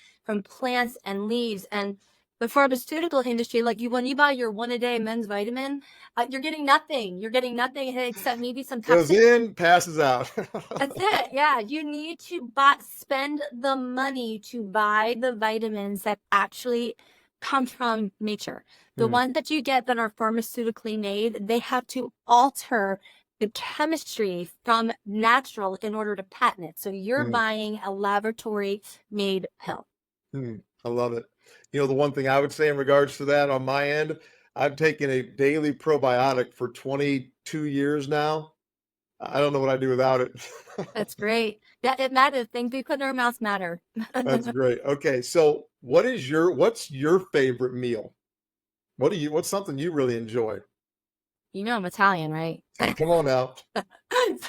plants and leaves. And the pharmaceutical industry, like when you buy your 1-a-day men's vitamin, you're getting nothing. You're getting nothing except maybe some Goes toxic. in, passes out. That's it. Yeah. You need to spend the money to buy the vitamins that actually come from nature. The ones that you get that are pharmaceutically made, they have to alter the chemistry from natural in order to patent it. So you're buying a laboratory made pill. I love it. You know, the one thing I would say in regards to that on my end, I've taken a daily probiotic for 22 years now. I don't know what I'd do without it. That's great. That it matters. Things we put in our mouths matter. That's great. Okay, so what's your favorite meal? What's something you really enjoy? You know I'm Italian, right? Come on now.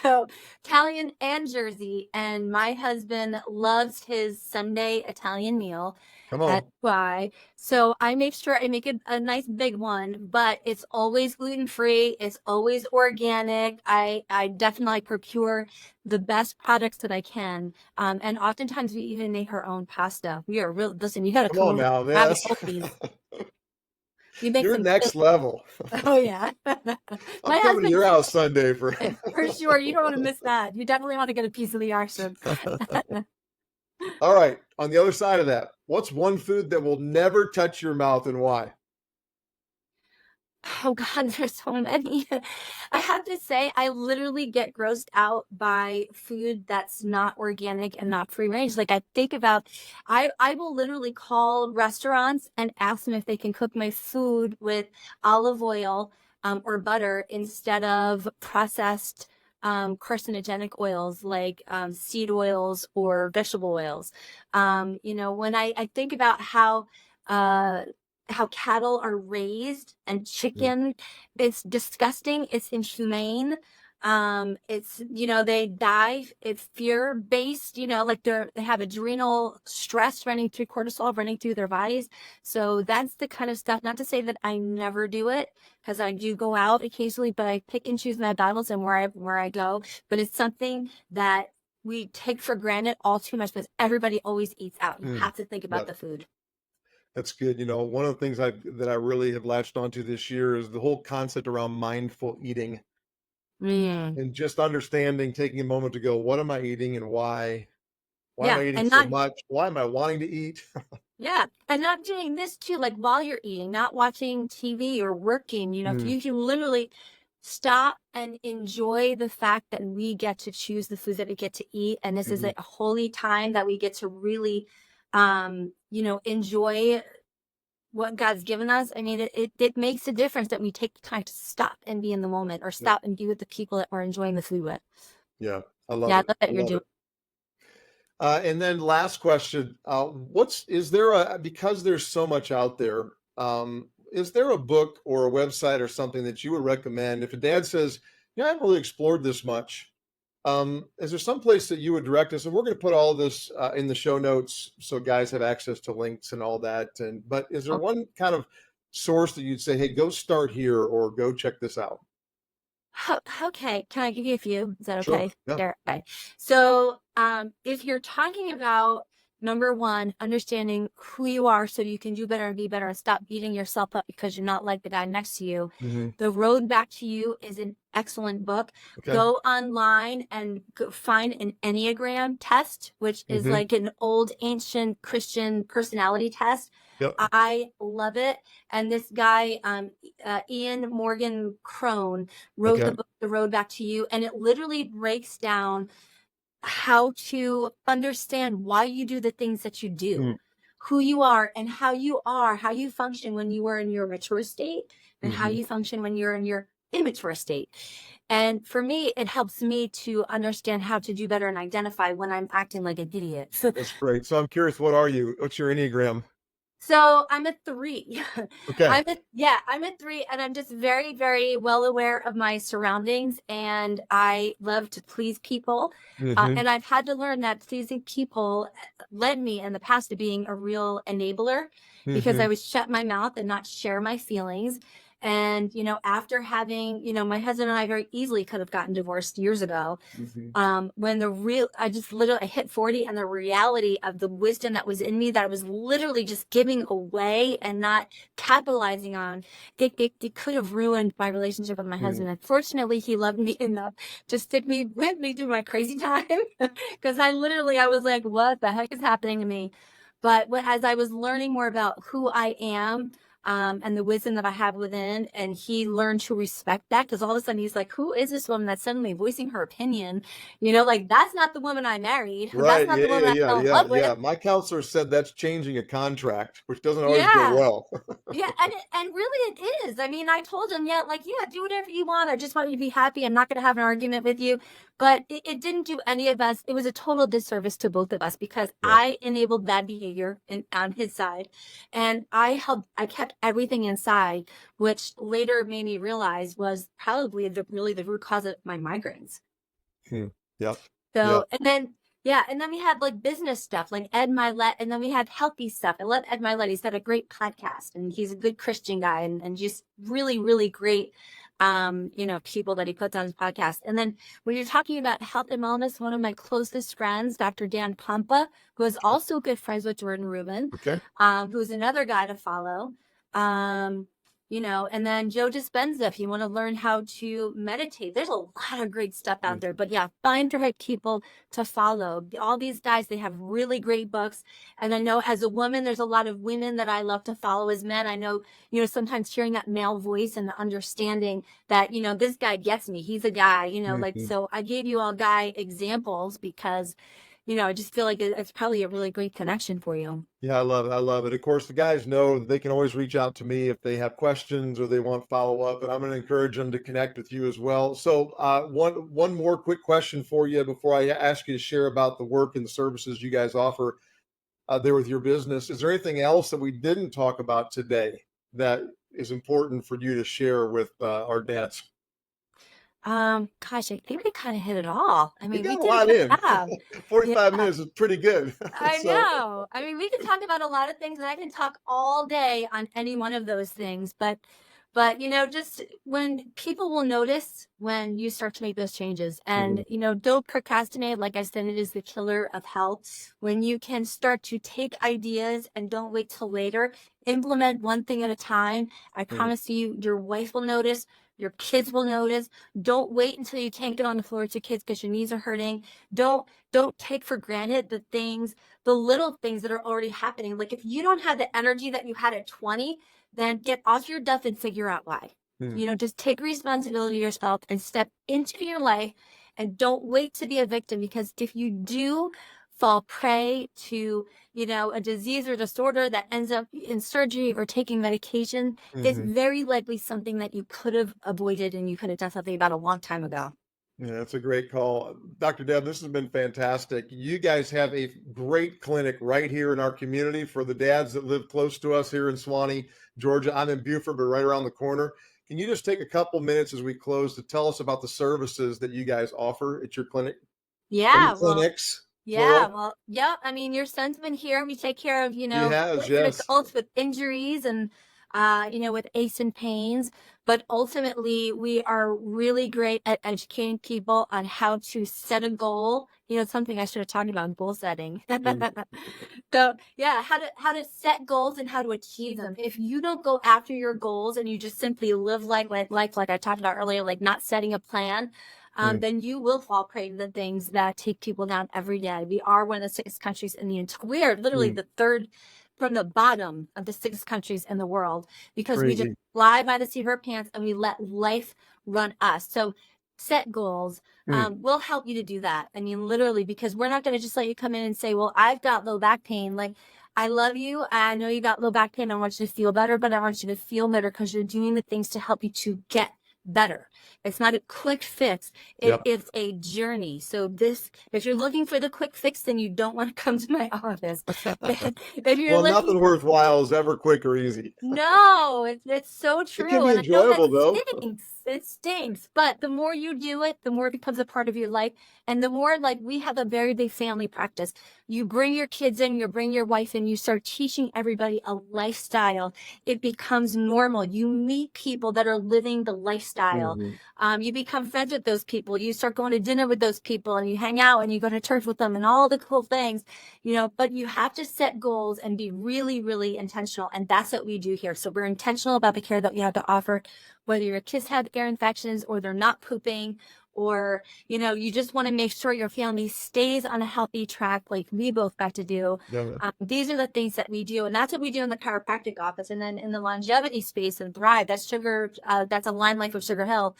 So Italian and Jersey, and my husband loves his Sunday Italian meal. Come That's on. why. So I make sure I make it a nice big one, but it's always gluten-free. It's always organic. I definitely procure the best products that I can. And oftentimes we even make our own pasta. We are real. Listen, you got to Come come on over now. and grab a Yes. Sophie's. We make You're some. next level. Oh yeah. I'm My coming to husband. your house Sunday for For sure. You don't want to miss that. You definitely want to get a piece of the action. All right. On the other side of that, what's one food that will never touch your mouth and why? Oh God, there's so many. I have to say, I literally get grossed out by food that's not organic and not free range. Like I think about, I will literally call restaurants and ask them if they can cook my food with olive oil or butter instead of processed carcinogenic oils like seed oils or vegetable oils. When I think about uh, how cattle are raised and Mm, chicken, it's disgusting. It's inhumane. It's, they die. It's fear based, like they have adrenal stress running through cortisol running through their bodies. So that's the kind of stuff, not to say that I never do it because I do go out occasionally, but I pick and choose my battles and where I go. But it's something that we take for granted all too much because everybody always eats out. You mm. have to think about Yep, the food. that's good. You know, one of the things that I really have latched onto this year is the whole concept around mindful eating Mm. and just understanding, taking a moment to go, what am I eating and why? Why am Yeah, I eating and so not much? Why am I wanting to eat? yeah, and not doing this too, like while you're eating, not watching TV or working. If Mm, you can literally stop and enjoy the fact that we get to choose the foods that we get to eat, and this is mhm, a holy time that we get to really, enjoy what God's given us. I mean, it makes a difference that we take the time to stop and be in the moment, or yep, stop and be with the people that we're enjoying the food with. yeah, I love Yeah, I it. love that I you're love doing. it. And then last question, is there because there's so much out there, is there a book or a website or something that you would recommend if a dad says, yeah, I haven't really explored this much? Is there some place that you would direct us? And we're going to put all of this in the show notes so guys have access to links and all that. But is there one kind of source that you'd say, hey, go start here or go check this out? Okay, can I give you a few? Is that Sure. okay? Yeah. Sure. Okay. So, if you're talking about Number one, understanding who you are so you can do better and be better and stop beating yourself up because you're not like the guy next to you. Mm-hmm. The Road Back to You is an excellent book. Okay. Go online and find an Enneagram test, which is Mm-hmm. like an old ancient Christian personality test. Yep. I love it. And this guy, Ian Morgan Crone, wrote the book, The Road Back to You, and it literally breaks down how to understand why you do the things that you do, who you are and how you function when you are in your mature state and how you function when you're in your immature state. And for me, it helps me to understand how to do better and identify when I'm acting like an idiot. That's great. So I'm curious, what are you? What's your Enneagram? So I'm a 3. Okay. I'm a 3, and I'm just very, very well aware of my surroundings, and I love to please people. And I've had to learn that pleasing people led me in the past to being a real enabler because I would shut my mouth and not share my feelings. And, after having, my husband and I very easily could have gotten divorced years ago. When I hit 40, and the reality of the wisdom that was in me that I was literally just giving away and not capitalizing on, it could have ruined my relationship with my husband. Unfortunately, he loved me enough to stick with me through my crazy time because I was like, what the heck is happening to me? But as I was learning more about who I am, and the wisdom that I have within, and he learned to respect that because all of a sudden he's like, who is this woman that's suddenly voicing her opinion? Like, that's not the woman I married. Right. That's not the woman I fell in love with. My counselor said that's changing a contract, which doesn't always go well. Yeah, and really it is. I mean, I told him, do whatever you want. I just want you to be happy. I'm not going to have an argument with you. But it didn't do any of us. It was a total disservice to both of us because I enabled bad behavior on his side, and I kept everything inside, which later made me realize was probably the root cause of my migraines. Yep. So, and then we had like business stuff, like Ed Milet, and then we had healthy stuff. I love Ed Milet. He's got a great podcast, and he's a good Christian guy, and just really, really great, people that he puts on his podcast. And then when you're talking about health and wellness, one of my closest friends, Dr. Dan Pompa, who is also good friends with Jordan Rubin, who's another guy to follow. And then Joe Dispenza, if you want to learn how to meditate, there's a lot of great stuff out there. But find the right people to follow. All these guys, they have really great books. And I know as a woman, there's a lot of women that I love to follow as men. I know, sometimes hearing that male voice and the understanding that, this guy gets me. He's a guy, so I gave you all guy examples because, I just feel like it's probably a really great connection for you. Yeah, I love it. I love it. Of course, the guys know that they can always reach out to me if they have questions or they want follow up, and I'm going to encourage them to connect with you as well. So, one more quick question for you before I ask you to share about the work and the services you guys offer there with your business. Is there anything else that we didn't talk about today that is important for you to share with our dads? Gosh, I think we kind of hit it all. I mean, we did got a lot in. job. 45 minutes is pretty good. I know. I mean, we can talk about a lot of things, and I can talk all day on any one of those things. But just when people will notice when you start to make those changes, and don't procrastinate. Like I said, it is the killer of health. When you can start to take ideas and don't wait till later, implement one thing at a time. I promise you, your wife will notice. Your kids will notice. Don't wait until you can't get on the floor with your kids because your knees are hurting. Don't take for granted the little things that are already happening. Like if you don't have the energy that you had at 20, then get off your duff and figure out why. Just take responsibility yourself and step into your life, and don't wait to be a victim, because if you do fall prey to, a disease or disorder that ends up in surgery or taking medication, it's very likely something that you could have avoided and you could have done something about a long time ago. Yeah, that's a great call. Dr. Deb, this has been fantastic. You guys have a great clinic right here in our community for the dads that live close to us here in Suwanee, Georgia. I'm in Buford, but right around the corner. Can you just take a couple minutes as we close to tell us about the services that you guys offer at your clinic? Yeah. Clinics. I mean, your son's been here. We take care of, He has, yes. adults with injuries and with aches and pains. But ultimately, we are really great at educating people on how to set a goal. Something I should have talked about, goal setting. So yeah, how to set goals and how to achieve them. If you don't go after your goals and you just simply live like I talked about earlier, like not setting a plan, then you will fall prey to the things that take people down every day. We are one of the sickest countries in the entire. We are literally the third from the bottom of the sickest countries in the world because we just fly by the seat of our pants and we let life run us. So set goals. We'll help you to do that. I mean, literally, because we're not going to just let you come in and say, well, I've got low back pain. Like, I love you. I know you got low back pain. I want you to feel better, but I want you to feel better because you're doing the things to help you to get better. It's not a quick fix. It's a journey. So if you're looking for the quick fix, then you don't want to come to my office. Nothing worthwhile is ever quick or easy. No, it's so true. It can be enjoyable though. It stinks. But the more you do it, the more it becomes a part of your life. And the more, like, we have a very big family practice. You bring your kids in, you bring your wife in, you start teaching everybody a lifestyle. It becomes normal. You meet people that are living the lifestyle. You become friends with those people. You start going to dinner with those people and you hang out and you go to church with them and all the cool things, but you have to set goals and be really, really intentional. And that's what we do here. So we're intentional about the care that we have to offer, whether your kids have ear infections or they're not pooping, or, you just want to make sure your family stays on a healthy track like we both got to do. These are the things that we do. And that's what we do in the chiropractic office. And then in the longevity space and Thrive, that's AlignLife of Sugar Hill.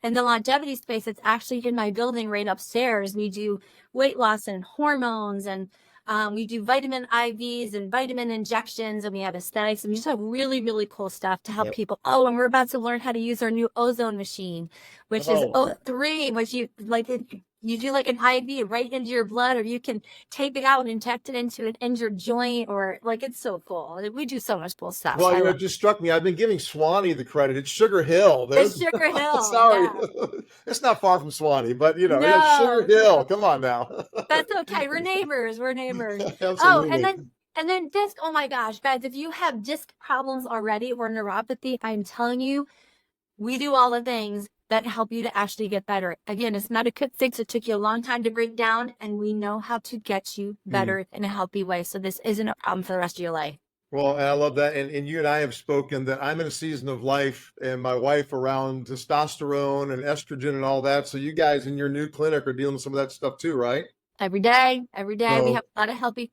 In the longevity space, it's actually in my building right upstairs. We do weight loss and hormones, and we do vitamin IVs and vitamin injections, and we have aesthetics, and we just have really, really cool stuff to help people. Oh, and we're about to learn how to use our new ozone machine, which is O3, which you do like an IV right into your blood, or you can take it out and inject it into an injured joint, or it's so cool. We do so much cool stuff. Well, it just struck me. I've been giving Swanee the credit. It's Sugar Hill. It's Sugar Hill. Sorry. Yeah. It's not far from Swanee, but it's Sugar Hill. Come on now. That's okay. We're neighbors. Absolutely. Oh, and then disc. Oh my gosh, guys, if you have disc problems already or neuropathy, I'm telling you, we do all the things that help you to actually get better. Again, it's not a quick fix. It took you a long time to break down, and we know how to get you better in a healthy way. So this isn't a problem for the rest of your life. Well, I love that. And you and I have spoken that I'm in a season of life, and my wife around testosterone and estrogen and all that. So you guys in your new clinic are dealing with some of that stuff too, right? Every day, we have a lot of happy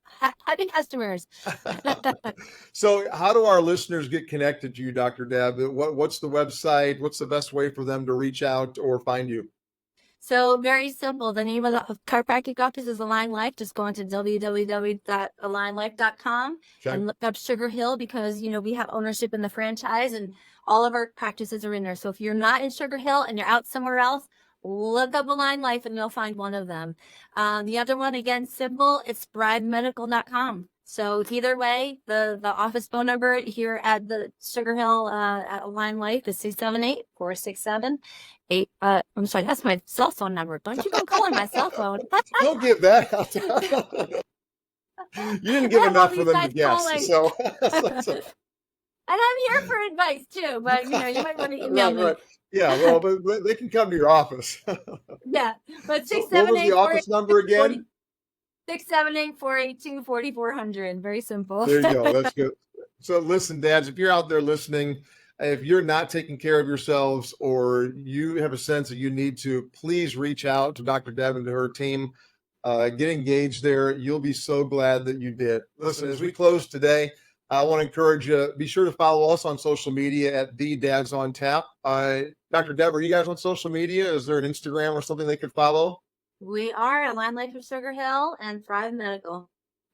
customers. So how do our listeners get connected to you, Dr. Deb? What's the website? What's the best way for them to reach out or find you? So very simple. The name of the chiropractic office is AlignLife. Just go into www.alignlife.com and look up Sugar Hill, because, we have ownership in the franchise and all of our practices are in there. So if you're not in Sugar Hill and you're out somewhere else, look up AlignLife and you'll find one of them. The other one, again, simple, it's thrivemedical.com. So either way, the office phone number here at the Sugar Hill at AlignLife is 678-467-8. I'm sorry, that's my cell phone number. Don't you go calling my cell phone. Don't give that out. You didn't give enough for them to guess. So. And I'm here for advice too, but you might want to email me. Right. Yeah, well, but they can come to your office. Yeah, but 678. What was the office number again? 678-482-4400. Very simple. There you go. That's good. So listen, dads, if you're out there listening, if you're not taking care of yourselves or you have a sense that you need to, please reach out to Dr. Deb and to her team. Get engaged there. You'll be so glad that you did. Listen, as we close today, I want to encourage you, be sure to follow us on social media at The Dads on Tap. Dr. Deb, are you guys on social media? Is there an Instagram or something they could follow? We are AlignLife of Sugar Hill and Thrive Medical.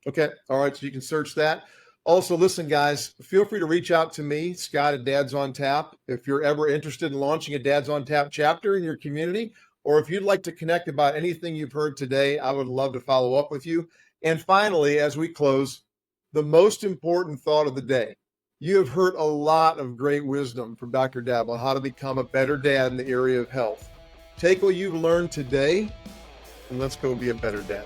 Okay. All right. So you can search that. Also, listen, guys, feel free to reach out to me, Scott at Dads on Tap, if you're ever interested in launching a Dads on Tap chapter in your community, or if you'd like to connect about anything you've heard today. I would love to follow up with you. And finally, as we close, the most important thought of the day. You have heard a lot of great wisdom from Dr. Deb on how to become a better dad in the area of health. Take what you've learned today and let's go be a better dad.